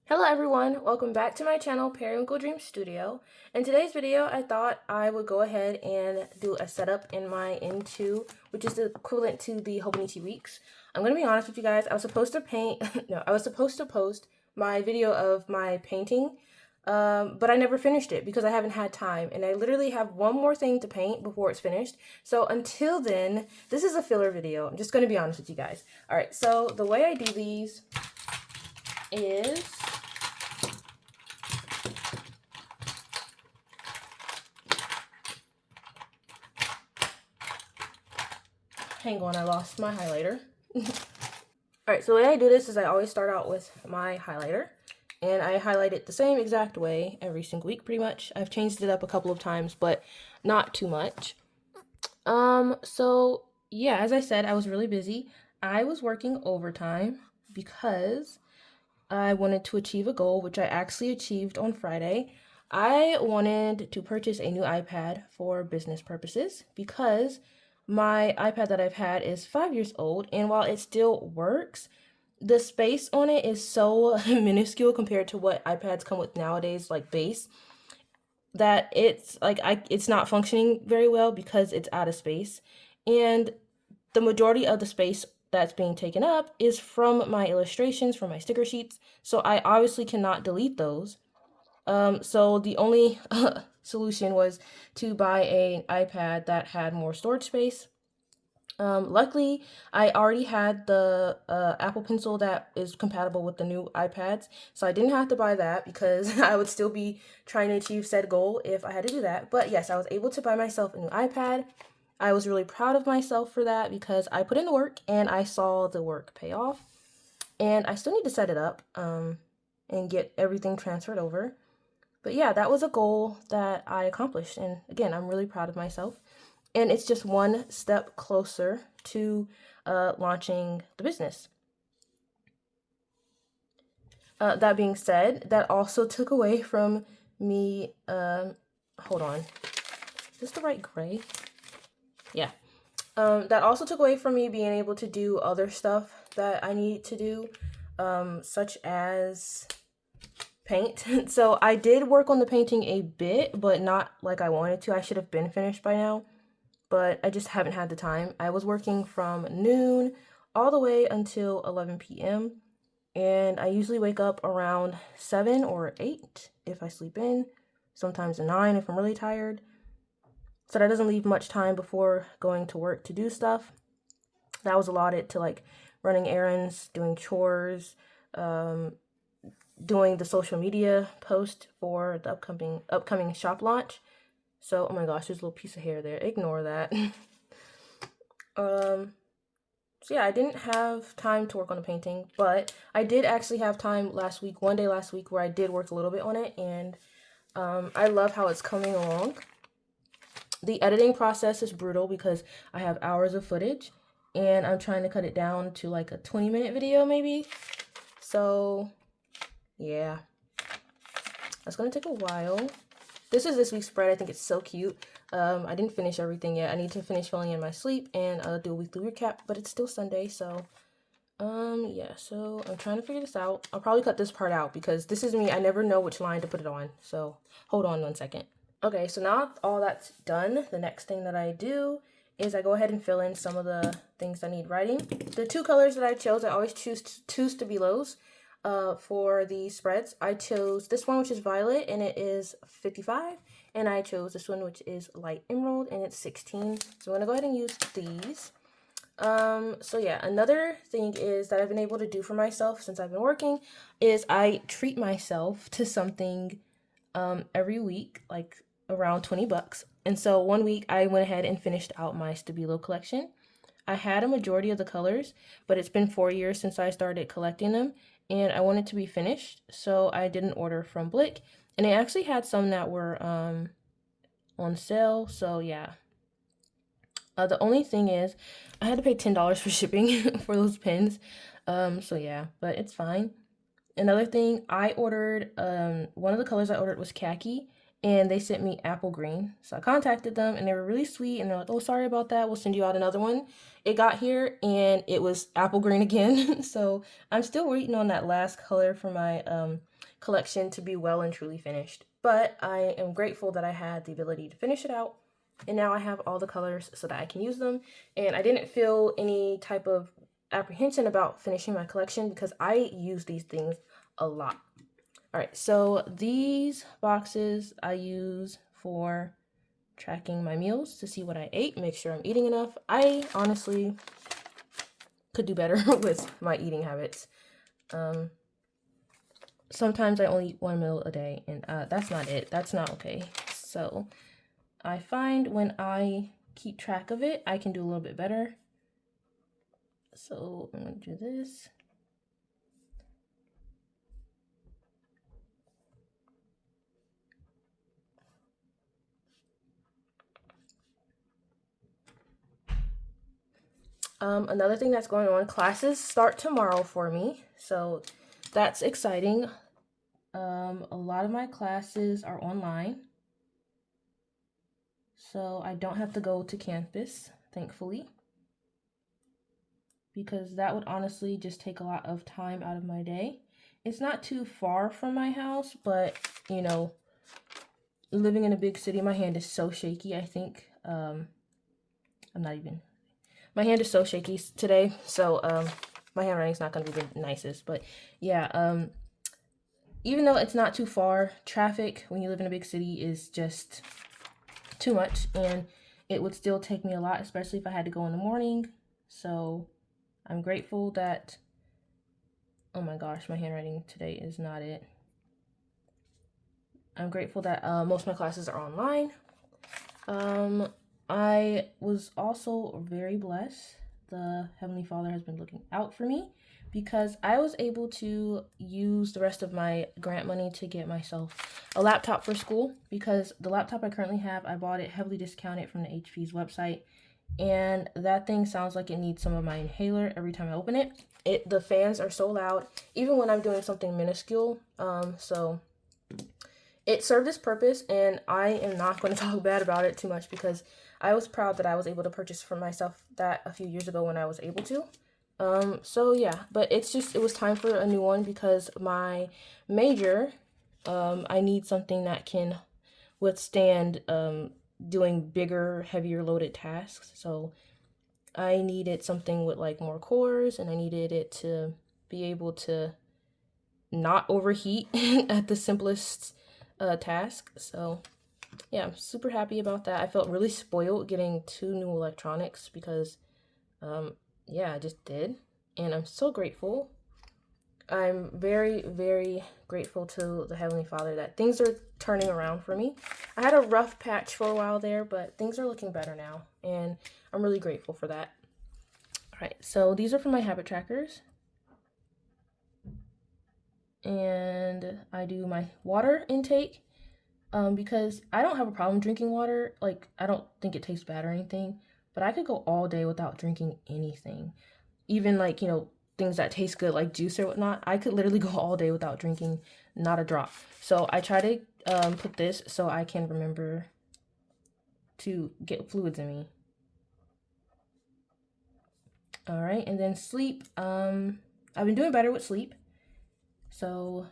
Hello everyone, welcome back to my channel, Periwinkle Dream Studio. In today's video, I thought I would go ahead and do a setup in my N2, which is the equivalent to the Hobonichi Weeks. I'm going to be honest with you guys, I was supposed to I was supposed to post my video of my painting, but I never finished it because I haven't had time, and I literally have one more thing to paint before it's finished. So until then, this is a filler video. I'm just going to be honest with you guys. Alright, so the way I do these is... Hang on, I lost my highlighter. Alright, so the way I do this is I always start out with my highlighter. And I highlight it the same exact way every single week, pretty much. I've changed it up a couple of times, but not too much. So, yeah, as I said, I was really busy. I was working overtime because I wanted to achieve a goal, which I actually achieved on Friday. I wanted to purchase a new iPad for business purposes because my iPad that I've had is 5 years old, and while it still works, the space on it is so minuscule compared to what iPads come with nowadays, like base, that it's not functioning very well because it's out of space. And the majority of the space that's being taken up is from my illustrations, from my sticker sheets, so I obviously cannot delete those. So the only solution was to buy an iPad that had more storage space. Luckily, I already had the Apple Pencil that is compatible with the new iPads, so I didn't have to buy that because I would still be trying to achieve said goal if I had to do that. But yes, I was able to buy myself a new iPad. I was really proud of myself for that because I put in the work and I saw the work pay off. And I still need to set it up and get everything transferred over. But yeah, that was a goal that I accomplished. And again, I'm really proud of myself. And it's just one step closer to launching the business. That being said, that also took away from me, hold on, is this the right gray? Yeah. That also took away from me being able to do other stuff that I need to do, such as paint. So I did work on the painting a bit, but not like I wanted to. I should have been finished by now, but I just haven't had the time. I was working from noon all the way until 11 p.m. and I usually wake up around 7 or 8 if I sleep in, sometimes 9 if I'm really tired. So that doesn't leave much time before going to work to do stuff. That was allotted to like running errands, doing chores, doing the social media post for the upcoming shop launch. So, oh my gosh, there's a little piece of hair there. Ignore that. So yeah, I didn't have time to work on the painting, but I did actually have time last week, one day last week, where I did work a little bit on it, and I love how it's coming along. The editing process is brutal because I have hours of footage, and I'm trying to cut it down to like a 20-minute video maybe. So yeah, that's gonna take a while. This is this week's spread. I think it's so cute. I didn't finish everything yet. I need to finish filling in my sleep and do a weekly recap, but it's still Sunday, so yeah, so I'm trying to figure this out. I'll probably cut this part out because this is me. I never know which line to put it on, so hold on one second. Okay, so now all that's done, the next thing that I do is I go ahead and fill in some of the things I need writing. The two colors that I chose, I always choose Stabilos. For the spreads, I chose this one, which is violet, and it is 55, and I chose this one, which is light emerald, and it's 16. So I'm gonna go ahead and use these. So yeah, another thing is that I've been able to do for myself since I've been working is I treat myself to something every week, like around 20 bucks. And so one week I went ahead and finished out my Stabilo collection. I had a majority of the colors, but it's been 4 years since I started collecting them, and I wanted to be finished, so I did an order from Blick, and they actually had some that were on sale, so yeah. The only thing is, I had to pay $10 for shipping for those pins, so yeah, but it's fine. Another thing, I ordered, one of the colors I ordered was khaki, and they sent me apple green. So I contacted them, and they were really sweet, and they're like, oh, sorry about that, we'll send you out another one. It got here, and it was apple green again. So I'm still waiting on that last color for my collection to be well and truly finished. But I am grateful that I had the ability to finish it out. And now I have all the colors so that I can use them. And I didn't feel any type of apprehension about finishing my collection because I use these things a lot. All right, so these boxes I use for tracking my meals to see what I ate, make sure I'm eating enough. I honestly could do better with my eating habits. Sometimes I only eat 1 meal a day, and that's not it. That's not okay. So I find when I keep track of it, I can do a little bit better. So I'm going to do this. Another thing that's going on, classes start tomorrow for me, so that's exciting. A lot of my classes are online, so I don't have to go to campus, thankfully, because that would honestly just take a lot of time out of my day. It's not too far from my house, but, you know, living in a big city, my hand is so shaky, I think. My hand is so shaky today, so my handwriting's not going to be the nicest. But yeah, even though it's not too far, traffic when you live in a big city is just too much, and it would still take me a lot, especially if I had to go in the morning. So I'm grateful that, oh my gosh, my handwriting today is not it. I'm grateful that most of my classes are online. I was also very blessed. The Heavenly Father has been looking out for me because I was able to use the rest of my grant money to get myself a laptop for school, because the laptop I currently have, I bought it heavily discounted from the HP's website, and that thing sounds like it needs some of my inhaler every time I open it. The fans are so loud, even when I'm doing something minuscule. So it served its purpose, and I am not going to talk bad about it too much because I was proud that I was able to purchase for myself that a few years ago when I was able to. So yeah, but it was time for a new one because my major, I need something that can withstand doing bigger, heavier loaded tasks. So I needed something with like more cores, and I needed it to be able to not overheat at the simplest task. So yeah, I'm super happy about that. I felt really spoiled getting 2 new electronics because yeah, I just did, and I'm so grateful. I'm very, very grateful to the Heavenly Father that things are turning around for me. I had a rough patch for a while there, but things are looking better now, and I'm really grateful for that. All right, so these are for my habit trackers. And I do my water intake because I don't have a problem drinking water. Like, I don't think it tastes bad or anything, but I could go all day without drinking anything. Even like, you know, things that taste good like juice or whatnot. I could literally go all day without drinking not a drop. So I try to put this so I can remember to get fluids in me. All right, and then sleep. I've been doing better with sleep. So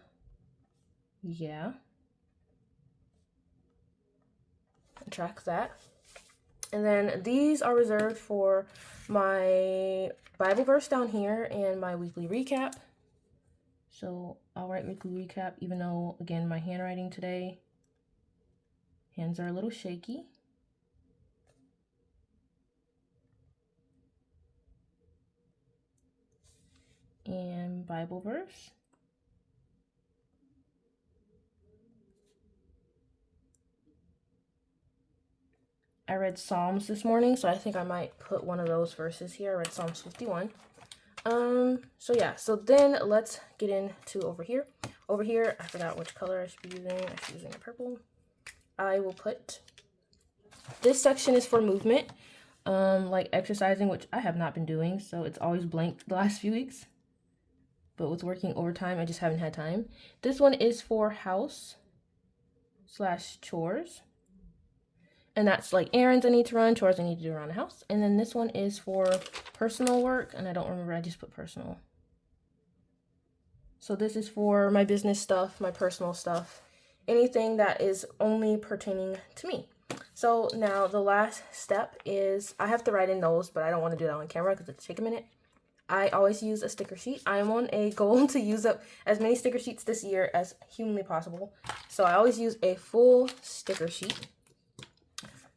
yeah. Track that. And then these are reserved for my Bible verse down here and my weekly recap. So I'll write weekly recap, even though, again, my handwriting today, hands are a little shaky. And Bible verse. I read Psalms this morning, so I think I might put one of those verses here. I read Psalms 51. So yeah, so then let's get into over here. Over here, I forgot which color I should be using. I should be using purple. I will put, this section is for movement, like exercising, which I have not been doing, so it's always blank the last few weeks. But with working overtime, I just haven't had time. This one is for house/chores. And that's like errands I need to run, chores I need to do around the house. And then this one is for personal work, and I don't remember, I just put personal. So this is for my business stuff, my personal stuff, anything that is only pertaining to me. So now the last step is I have to write in those, but I don't want to do that on camera because it'll take a minute. I always use a sticker sheet. I am on a goal to use up as many sticker sheets this year as humanly possible. So I always use a full sticker sheet.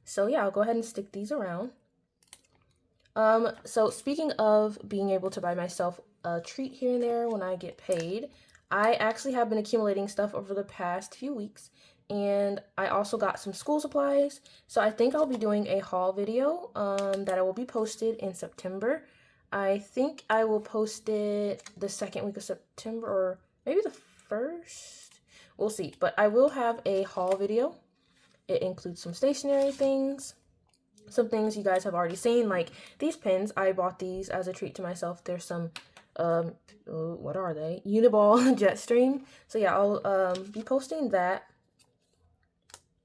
So yeah, I'll go ahead and stick these around. So speaking of being able to buy myself a treat here and there when I get paid, I actually have been accumulating stuff over the past few weeks, and I also got some school supplies. So I think I'll be doing a haul video that I will be posted in September. I think I will post it the second week of September, or maybe the first. We'll see. But I will have a haul video. It includes some stationery things, some things you guys have already seen, like these pins. I bought these as a treat to myself. There's some, what are they? Uniball Jetstream. So yeah, I'll be posting that.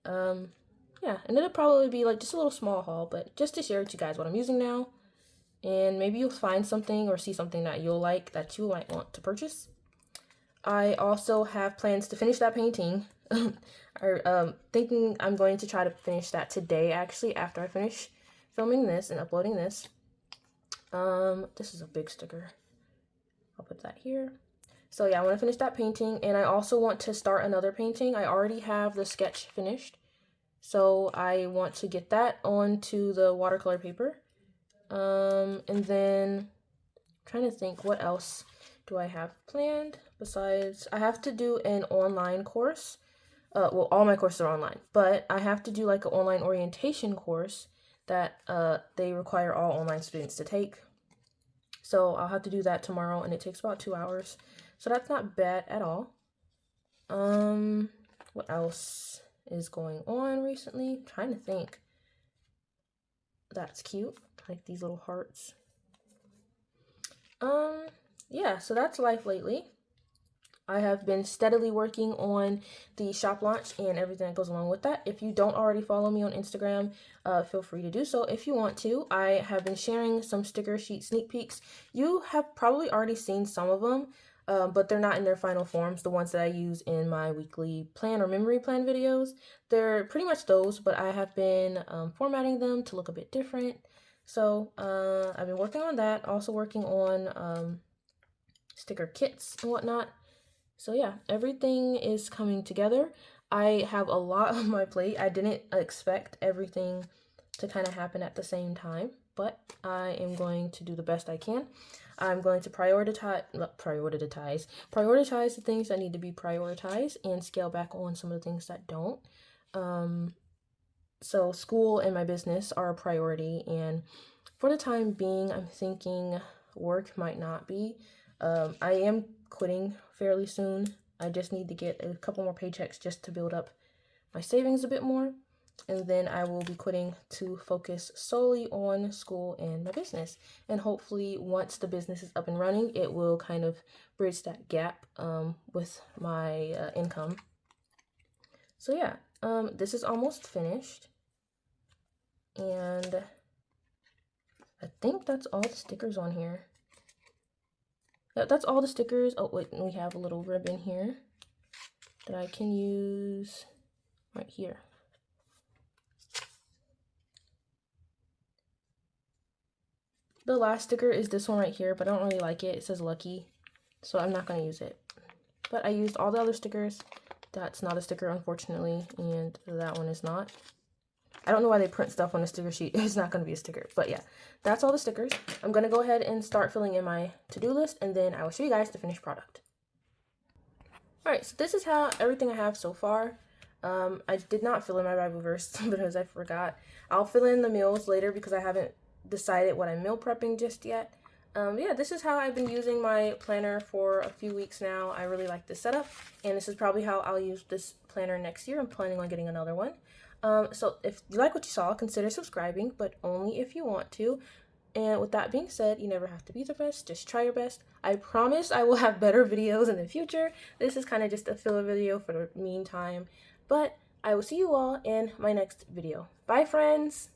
Yeah, and it'll probably be like just a little small haul, but just to share with you guys what I'm using now. And maybe you'll find something or see something that you'll like that you might want to purchase. I also have plans to finish that painting. Thinking I'm going to try to finish that today, actually, after I finish filming this and uploading this. This is a big sticker. I'll put that here. So yeah, I want to finish that painting, and I also want to start another painting. I already have the sketch finished, so I want to get that onto the watercolor paper. And then I'm trying to think, what else do I have planned besides I have to do an online course. Well, all my courses are online, but I have to do like an online orientation course that they require all online students to take. So I'll have to do that tomorrow, and it takes about 2 hours. So that's not bad at all. What else is going on recently? I'm trying to think. That's cute. Like these little hearts. Yeah, so that's life lately. I have been steadily working on the shop launch and everything that goes along with that. If you don't already follow me on Instagram, feel free to do so if you want to. I have been sharing some sticker sheet sneak peeks. You have probably already seen some of them, but they're not in their final forms. The ones that I use in my weekly plan or memory plan videos, they're pretty much those, but I have been formatting them to look a bit different. So I've been working on that, also working on sticker kits and whatnot. So yeah, everything is coming together. I have a lot on my plate. I didn't expect everything to kind of happen at the same time, but I am going to do the best I can. I'm going to prioritize the things that need to be prioritized and scale back on some of the things that don't. So school and my business are a priority, and for the time being, I'm thinking work might not be. I am quitting fairly soon. I just need to get a couple more paychecks just to build up my savings a bit more, and then I will be quitting to focus solely on school and my business. And hopefully once the business is up and running, it will kind of bridge that gap with my income. So yeah, this is almost finished, and I think that's all the stickers on here. That's all the stickers. Oh wait, we have a little ribbon here that I can use right here. The last sticker is this one right here, but I don't really like it. It says lucky, so I'm not going to use it. But I used all the other stickers. That's not a sticker, unfortunately, and that one is not. I don't know why they print stuff on a sticker sheet. It's not going to be a sticker. But yeah, that's all the stickers. I'm going to go ahead and start filling in my to-do list, and then I will show you guys the finished product. Alright, so this is how everything I have so far. I did not fill in my Bible verse because I forgot. I'll fill in the meals later because I haven't decided what I'm meal prepping just yet. Yeah, this is how I've been using my planner for a few weeks now. I really like this setup, and this is probably how I'll use this planner next year. I'm planning on getting another one. So if you like what you saw, consider subscribing, but only if you want to. And with that being said, you never have to be the best, just try your best. I promise I will have better videos in the future. This is kind of just a filler video for the meantime, but I will see you all in my next video. Bye, friends!